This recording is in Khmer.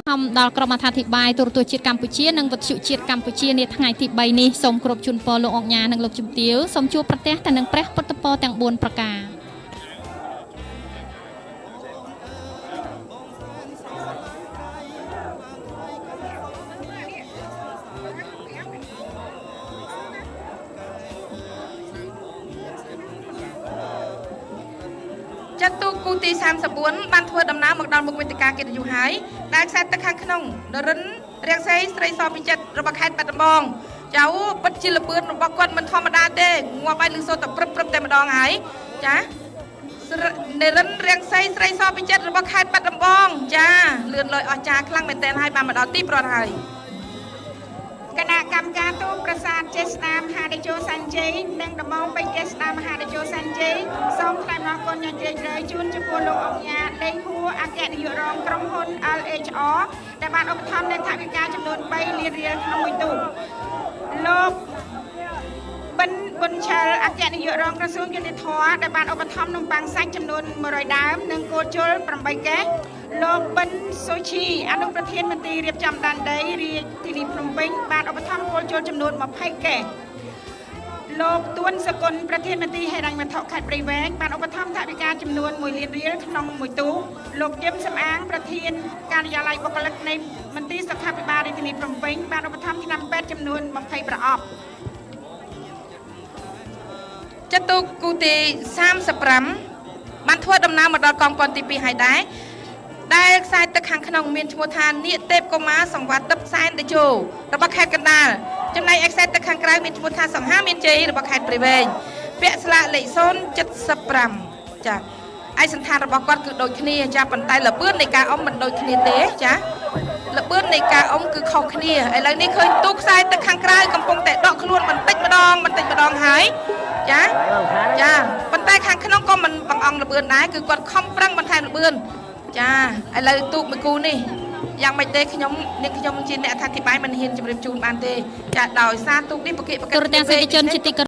ធម្មដល់ក្រុមអត្ថាធិប្បាយទូរទស្សន៍ជាតិកម្ពុជានិងវិទ្យុជាតិកម្ពុជានាថ្ងៃទី3នេះសូមគោរពជូនពរលោកអង្គញានិងលោកជំទាវសូមជួបប្រទះទៅនឹងព្រះពុទ្ធពរទាំង4ប្រការចាត់ទូគូទី34បានធ្វើដំណើរមកដល់មុខវេទិកាកិត្តិយសហើយដែលខ្សែទឹកខាងក្នុងនរិនរាំងសីស្រីសពីចិត្តរបស់ខេត្តបាត់ដំបងចៅពិតជាលពឿនរបស់គាត់មិនធម្មតាទេងាប់ឲ្យលឺសូរតែព្រឹបតែម្ដងហើយចានរិនរាំងសីស្រីសពីចិត្តរបស់ខេត្តបាត់ដំបងចាលឿនលយអស្ចារ្យខ្លាំងមែនទែនហើយបានមកដល់ទីប្រន់ហើយគណៈកម្មការទូតប្រាសាទចេស្តាមហាតេជោសាន់ជ័យនិងដំបងពេជ្រចេស្តាមហាតេជោសាន់ជ័យសូមថ្លែងអំណរគុណយ៉ាងជ្រាលជ្រៅជូនចំពោះលោកអង្គញាដេងហួរអគ្គនាយករងក្រុមហ៊ុន LHR ដែលបានឧបត្ថម្ភនៅថវិកាចំនួន3លានរៀលក្នុងមួយទូលោកបិនប៊ុនឆាល់អគ្គនាយករងក្រសួងយុតិធម៌ដែលបានឧបត្ថម្ភនំប៉័ងសាច់ចំនួន100ដើមនិងគោជល8កេសលោកបិនសូឈីអនុប្រធានមន្ត្រីរៀបចំដែនដីរាជធានីភ្នំពេញបានឧបត្ថម្ភគោជលចំនួន20កេសលោកទួនសកុនប្រធានមន្ត្រីហិរញ្ញវត្ថុខេត្តព្រៃវែងបានឧបត្ថម្ភថវិកាចំនួន1លានរៀលក្នុងមួយទូលោកយឹមសំអាងប្រធានការិយាល័យបុគ្គលិកនៃមន្ត្រីសុខាភិបាលរាជធានីភ្នំពេញបានឧបត្ថម្ភថ្នាំពេទ្យចំនួន20ប្រអប់ចតុគូទី35បានធ្វើដំណើរមកដល់កងពន្ធទី2ហើយដែលខ្សែទឹកខាងក្នុងមានឈ្មោះថានាគទេពកុមារសង្វាតទឹកសែនតេជោរបស់ខេត្តកណ្ដាលចំណែកឯខ្សែទឹកខាងក្រៅមានឈ្មោះថាសង្ហាមានជ័យរបស់ខេត្តព្រៃវែងពាក់ស្លាកលេខ075ចាឯកសណ្ឋានរបស់គាត់គឺដូចគ្នាចាប៉ុន្តែលបឿននៃការអុំមិនដូចគ្នាទេចាលបឿននៃការអុំគឺខុសគ្នាឥឡូវនេះឃើញទូខ្សែទឹកខាងក្រៅកំពុងតែដកខ្លួនបន្តិចម្ដងហើយចាប៉ុន្តែខាងក្នុងក៏មិនបង្អង់លបឿនដែរគឺគាត់ខំប្រឹងបន្ថែមលបឿនចាឥឡូវទូកមួយគូនេះយ៉ាងម៉េចទេខ្ញុំជាអ្នកអត្ថាធិប្បាយមិនហ៊ានជម្រាបជូនបានទេចាដោយសារទូកនេះប្រកេតប្រកិតទូរទស្សនិកជនជាទី